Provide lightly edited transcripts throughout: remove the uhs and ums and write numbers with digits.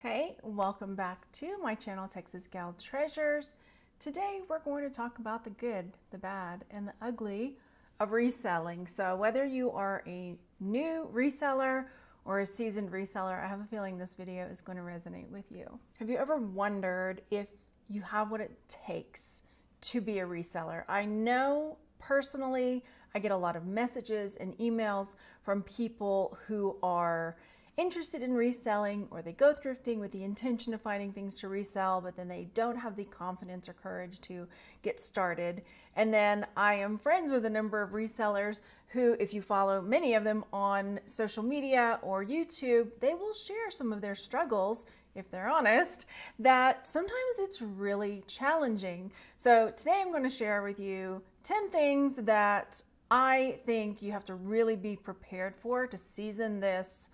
Hey, welcome back to my channel, Texas Gal Treasures. Today we're going to talk about the good, the bad, and the ugly of reselling. So whether you are a new reseller or a seasoned reseller, I have a feeling this video is going to resonate with you. Have you ever wondered if you have what it takes to be a reseller? I know personally I get a lot of messages and emails from people who are interested in reselling, or they go thrifting with the intention of finding things to resell, but then they don't have the confidence or courage to get started. And then I am friends with a number of resellers who, if you follow many of them on social media or YouTube, they will share some of their struggles, if they're honest, that sometimes it's really challenging. So today I'm going to share with you 10 things that I think you have to really be prepared for to season this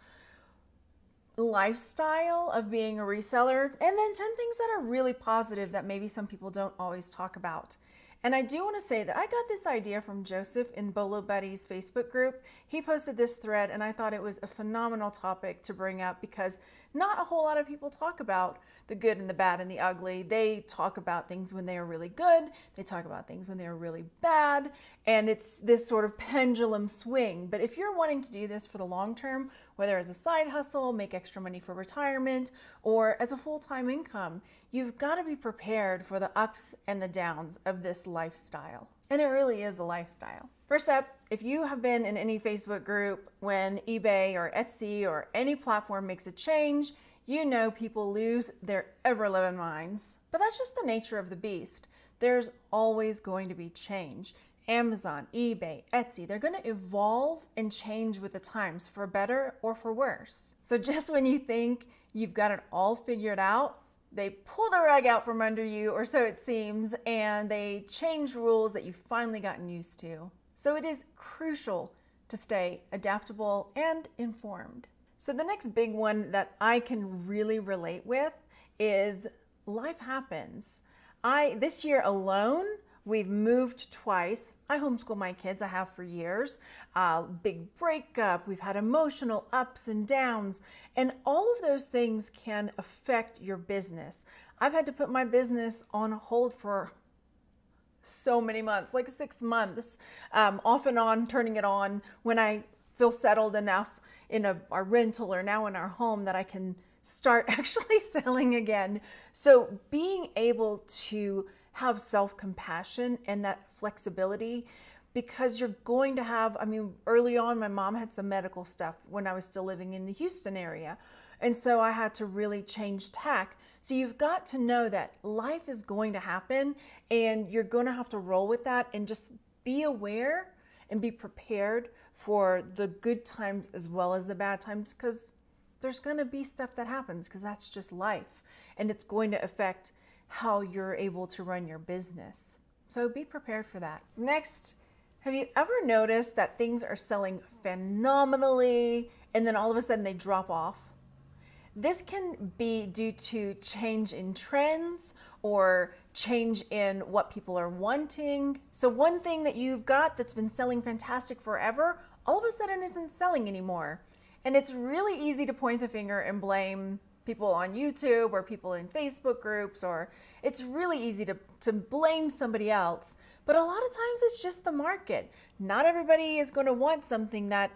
lifestyle of being a reseller, and then 10 things that are really positive that maybe some people don't always talk about. And I do want to say that I got this idea from Joseph in Bolo Buddy's Facebook group. He posted this thread and I thought it was a phenomenal topic to bring up because not a whole lot of people talk about the good and the bad and the ugly. They talk about things when they are really good, they talk about things when they are really bad, and it's this sort of pendulum swing. But if you're wanting to do this for the long term, whether as a side hustle, make extra money for retirement, or as a full-time income, you've got to be prepared for the ups and the downs of this lifestyle. And it really is a lifestyle. First up, if you have been in any Facebook group when eBay or Etsy or any platform makes a change, you know people lose their ever-loving minds. But that's just the nature of the beast. There's always going to be change. Amazon, eBay, Etsy, they're going to evolve and change with the times for better or for worse. So just when you think you've got it all figured out, they pull the rug out from under you, or so it seems, and they change rules that you've finally gotten used to. So it is crucial to stay adaptable and informed. So the next big one that I can really relate with is life happens. This year alone, we've moved twice. I homeschool my kids, I have for years. Big breakup, we've had emotional ups and downs, and all of those things can affect your business. I've had to put my business on hold for so many months, like 6 months, off and on, turning it on when I feel settled enough in our rental or now in our home that I can start actually selling again. So being able to have self-compassion and that flexibility, because you're going to have, early on my mom had some medical stuff when I was still living in the Houston area. And so I had to really change tack. So you've got to know that life is going to happen and you're going to have to roll with that and just be aware and be prepared for the good times as well as the bad times, because there's going to be stuff that happens, because that's just life and it's going to affect how you're able to run your business. So be prepared for that. Next, have you ever noticed that things are selling phenomenally and then all of a sudden they drop off? This can be due to change in trends or change in what people are wanting. So one thing that you've got that's been selling fantastic forever, all of a sudden isn't selling anymore. And it's really easy to point the finger and blame people on YouTube or people in Facebook groups, or it's really easy to blame somebody else. But a lot of times it's just the market. Not everybody is going to want something that,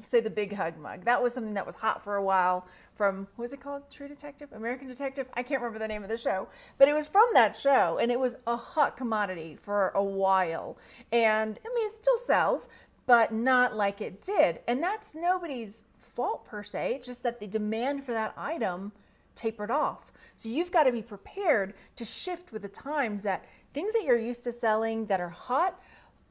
say, the Big Hug mug. That was something that was hot for a while from, what was it called? True Detective? American Detective? I can't remember the name of the show. But it was from that show, and it was a hot commodity for a while. And, it still sells, but not like it did. And that's nobody's fault per se. It's just that the demand for that item tapered off. So you've got to be prepared to shift with the times, that things that you're used to selling that are hot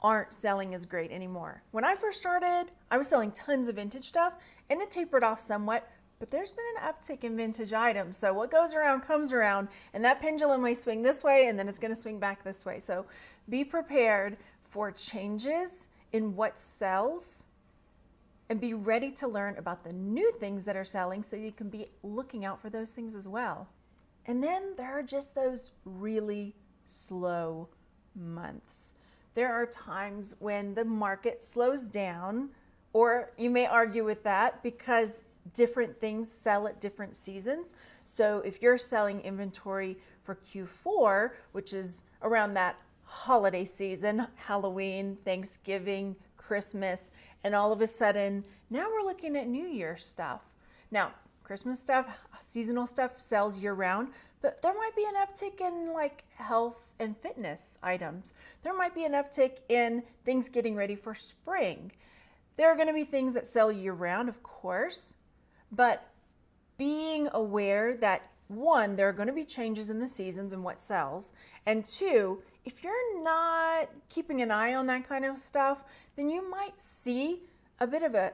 aren't selling as great anymore. When I first started, I was selling tons of vintage stuff and it tapered off somewhat, but there's been an uptick in vintage items. So what goes around comes around, and that pendulum may swing this way and then it's going to swing back this way. So be prepared for changes in what sells and be ready to learn about the new things that are selling so you can be looking out for those things as well. And then there are just those really slow months. There are times when the market slows down, or you may argue with that because different things sell at different seasons. So if you're selling inventory for Q4, which is around that holiday season, Halloween, Thanksgiving, Christmas, and all of a sudden, now we're looking at New Year stuff. Now, Christmas stuff, seasonal stuff sells year round, but there might be an uptick in like health and fitness items. There might be an uptick in things getting ready for spring. There are going to be things that sell year round, of course, but being aware that one, there are going to be changes in the seasons and what sells, and two, if you're not keeping an eye on that kind of stuff, then you might see a bit of a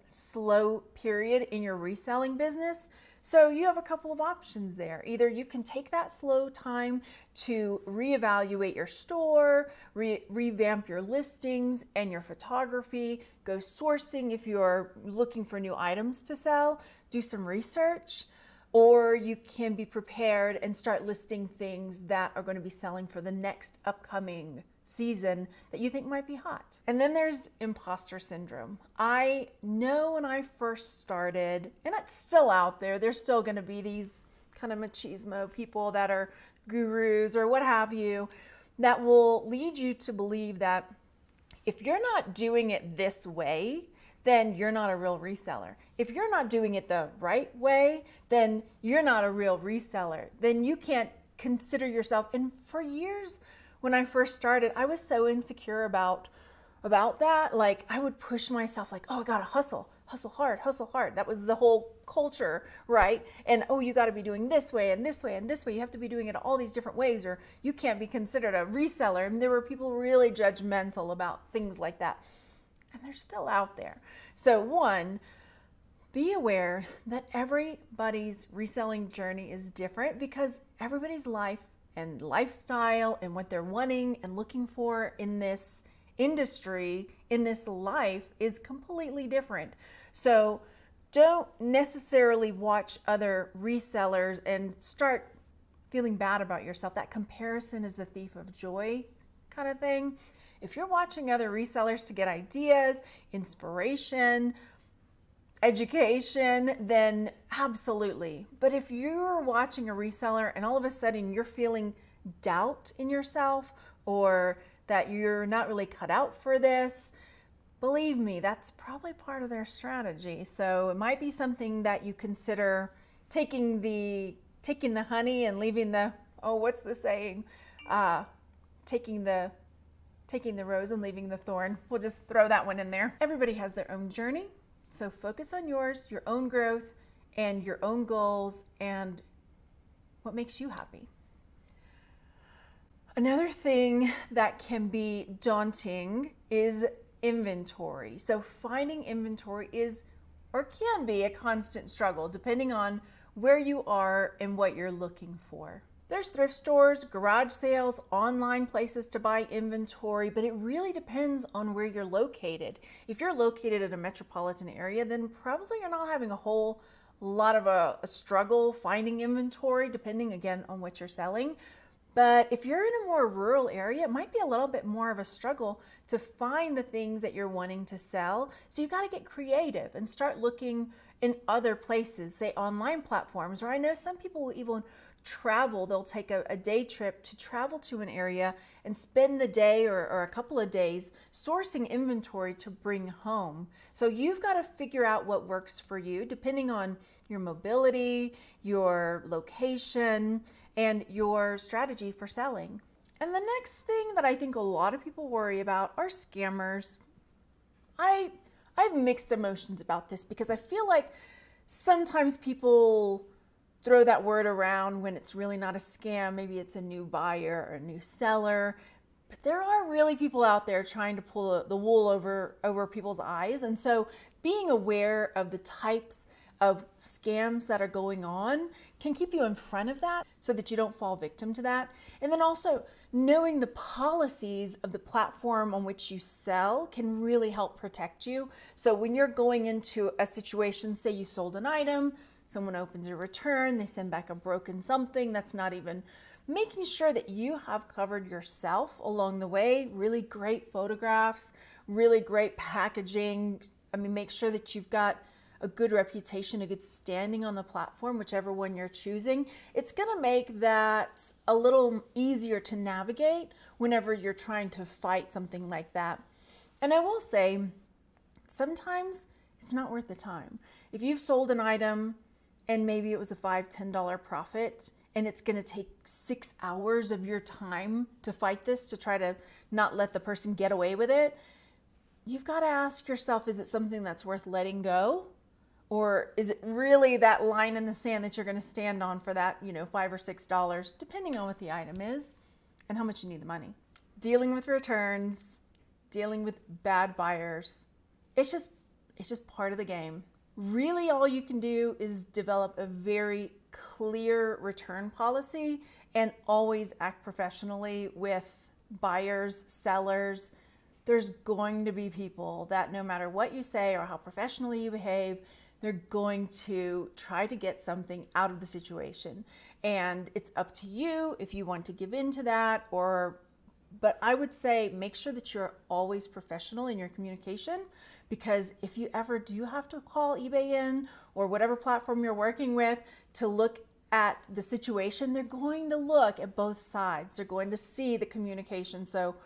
slow period in your reselling business. So you have a couple of options there. Either you can take that slow time to reevaluate your store, revamp your listings and your photography, go sourcing if you're looking for new items to sell, do some research, or you can be prepared and start listing things that are going to be selling for the next upcoming season that you think might be hot. And then there's imposter syndrome. I know when I first started, and it's still out there, there's still going to be these kind of machismo people that are gurus or what have you that will lead you to believe that if you're not doing it this way, then you're not a real reseller. If you're not doing it the right way, then you're not a real reseller. Then you can't consider yourself. And for years, when I first started, I was so insecure about that. Like I would push myself like, oh, I gotta hustle hard. That was the whole culture, right? And oh, you gotta be doing this way and this way and this way. You have to be doing it all these different ways or you can't be considered a reseller. And there were people really judgmental about things like that. And they're still out there. So one, be aware that everybody's reselling journey is different because everybody's life and lifestyle and what they're wanting and looking for in this industry, in this life is completely different. So don't necessarily watch other resellers and start feeling bad about yourself. That comparison is the thief of joy kind of thing. If you're watching other resellers to get ideas, inspiration, education, then absolutely. But if you're watching a reseller and all of a sudden you're feeling doubt in yourself or that you're not really cut out for this, believe me, that's probably part of their strategy. So it might be something that you consider taking the honey and leaving the, oh, what's the saying? Taking the rose and leaving the thorn. We'll just throw that one in there. Everybody has their own journey. So focus on yours, your own growth, and your own goals, and what makes you happy. Another thing that can be daunting is inventory. So finding inventory is or can be a constant struggle depending on where you are and what you're looking for. There's thrift stores, garage sales, online places to buy inventory, but it really depends on where you're located. If you're located in a metropolitan area, then probably you're not having a whole lot of a struggle finding inventory, depending again on what you're selling. But if you're in a more rural area, it might be a little bit more of a struggle to find the things that you're wanting to sell. So you've got to get creative and start looking in other places, say online platforms, or I know some people will even travel. They'll take a day trip to travel to an area and spend the day or a couple of days sourcing inventory to bring home. So you've got to figure out what works for you depending on your mobility, your location, and your strategy for selling. And the next thing that I think a lot of people worry about are scammers. I have mixed emotions about this because I feel like sometimes people throw that word around when it's really not a scam. Maybe it's a new buyer or a new seller. But there are really people out there trying to pull the wool over people's eyes. And so being aware of the types of scams that are going on can keep you in front of that so that you don't fall victim to that. And then also knowing the policies of the platform on which you sell can really help protect you. So when you're going into a situation, say you sold an item, someone opens a return, they send back a broken something that's not even, making sure that you have covered yourself along the way. Really great photographs, really great packaging. I mean, make sure that you've got a good reputation, a good standing on the platform, whichever one you're choosing, it's going to make that a little easier to navigate whenever you're trying to fight something like that. And I will say, sometimes it's not worth the time. If you've sold an item and maybe it was a $5, $10 profit, and it's going to take 6 hours of your time to fight this, to try to not let the person get away with it, you've got to ask yourself, is it something that's worth letting go? Or is it really that line in the sand that you're going to stand on for that, $5 or $6, depending on what the item is and how much you need the money? Dealing with returns, dealing with bad buyers, it's just part of the game. Really, all you can do is develop a very clear return policy and always act professionally with buyers, sellers. There's going to be people that no matter what you say or how professionally you behave, they're going to try to get something out of the situation. And it's up to you if you want to give in to that, but I would say make sure that you're always professional in your communication, because if you ever do have to call eBay in or whatever platform you're working with to look at the situation, they're going to look at both sides. They're going to see the communication. So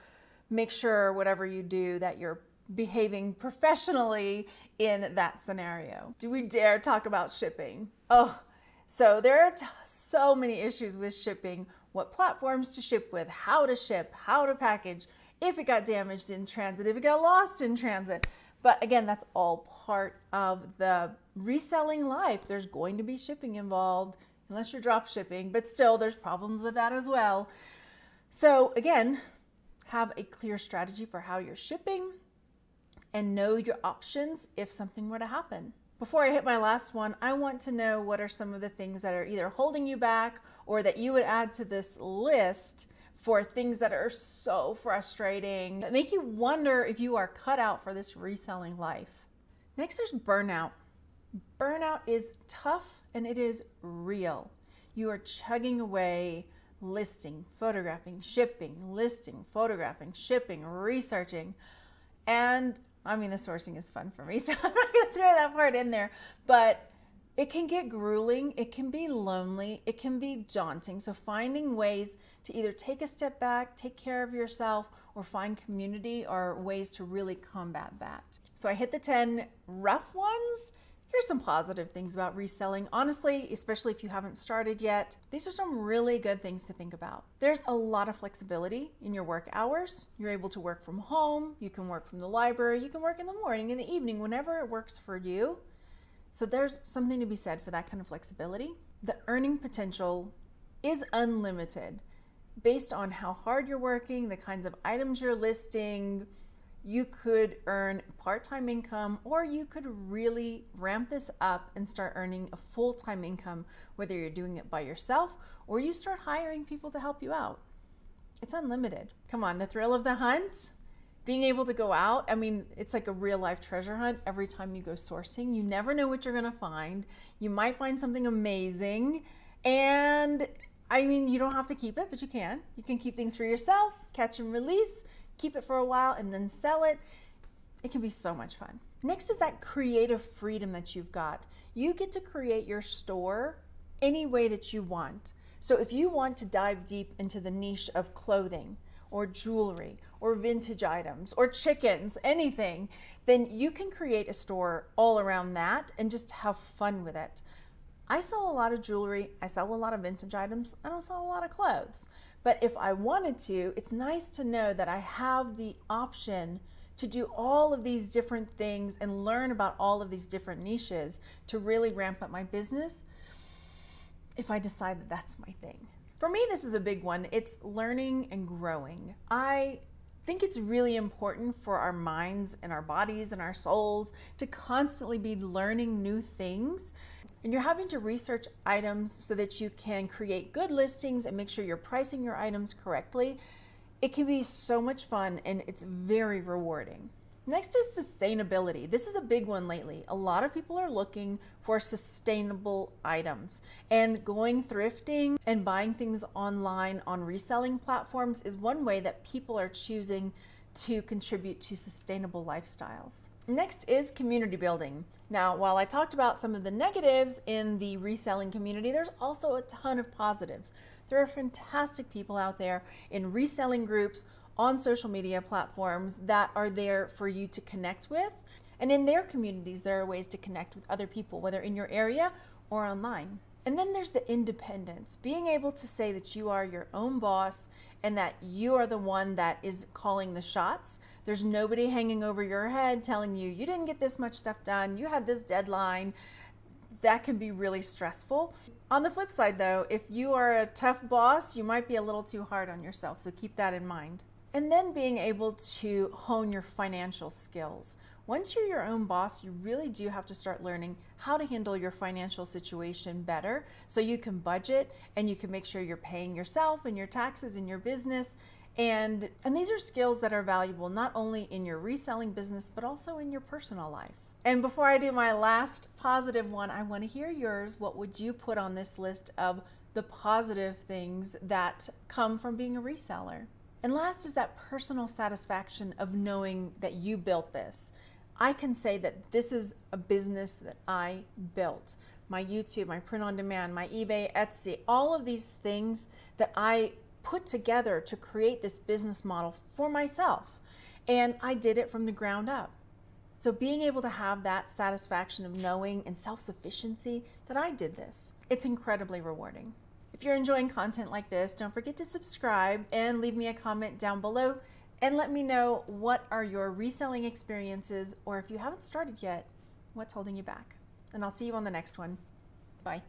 make sure whatever you do that you're behaving professionally in that scenario. Do we dare talk about shipping? Oh, so there are so many issues with shipping. What platforms to ship with, how to ship, how to package, if it got damaged in transit, if it got lost in transit. But again, that's all part of the reselling life. There's going to be shipping involved, unless you're drop shipping, but still there's problems with that as well. So again, have a clear strategy for how you're shipping and know your options if something were to happen. Before I hit my last one, I want to know what are some of the things that are either holding you back or that you would add to this list for things that are so frustrating, that make you wonder if you are cut out for this reselling life. Next, there's burnout. Burnout is tough and it is real. You are chugging away, listing, photographing, shipping, listing, photographing, shipping, researching. And I mean, the sourcing is fun for me, so I'm not going to throw that part in there, but it can get grueling, it can be lonely, it can be daunting. So finding ways to either take a step back, take care of yourself, or find community are ways to really combat that. So I hit the 10 rough ones. Here's some positive things about reselling. Honestly, especially if you haven't started yet, these are some really good things to think about. There's a lot of flexibility in your work hours. You're able to work from home, you can work from the library, you can work in the morning, in the evening, whenever it works for you. So there's something to be said for that kind of flexibility. The earning potential is unlimited based on how hard you're working, the kinds of items you're listing. You could earn part-time income, or you could really ramp this up and start earning a full-time income, whether you're doing it by yourself or you start hiring people to help you out. It's unlimited. Come on, the thrill of the hunt, being able to go out. I mean, it's like a real life treasure hunt every time you go sourcing. You never know what you're gonna find. You might find something amazing, and I mean, you don't have to keep it, but you can. You can keep things for yourself, catch and release, keep it for a while and then sell it. It can be so much fun. Next is that creative freedom that you've got. You get to create your store any way that you want. So if you want to dive deep into the niche of clothing or jewelry or vintage items or chickens, anything, then you can create a store all around that and just have fun with it. I sell a lot of jewelry, I sell a lot of vintage items, I don't sell a lot of clothes. But if I wanted to, it's nice to know that I have the option to do all of these different things and learn about all of these different niches to really ramp up my business if I decide that that's my thing. For me, this is a big one. It's learning and growing. I think it's really important for our minds and our bodies and our souls to constantly be learning new things. And you're having to research items so that you can create good listings and make sure you're pricing your items correctly. It can be so much fun and it's very rewarding. Next is sustainability. This is a big one lately. A lot of people are looking for sustainable items, and going thrifting and buying things online on reselling platforms is one way that people are choosing to contribute to sustainable lifestyles. Next is community building. Now, while I talked about some of the negatives in the reselling community, there's also a ton of positives. There are fantastic people out there in reselling groups on social media platforms that are there for you to connect with. And in their communities, there are ways to connect with other people, whether in your area or online. And then there's the independence, being able to say that you are your own boss and that you are the one that is calling the shots. There's nobody hanging over your head telling you, you didn't get this much stuff done, you had this deadline. That can be really stressful. On the flip side though, if you are a tough boss, you might be a little too hard on yourself, so keep that in mind. And then being able to hone your financial skills. Once you're your own boss, you really do have to start learning how to handle your financial situation better so you can budget and you can make sure you're paying yourself and your taxes in your business. And these are skills that are valuable not only in your reselling business, but also in your personal life. And before I do my last positive one, I want to hear yours. What would you put on this list of the positive things that come from being a reseller? And last is that personal satisfaction of knowing that you built this. I can say that this is a business that I built. My YouTube, my print on demand, my eBay, Etsy, all of these things that I put together to create this business model for myself. And I did it from the ground up. So being able to have that satisfaction of knowing and self-sufficiency that I did this, it's incredibly rewarding. If you're enjoying content like this, don't forget to subscribe and leave me a comment down below and let me know what are your reselling experiences, or if you haven't started yet, what's holding you back. And I'll see you on the next one. Bye.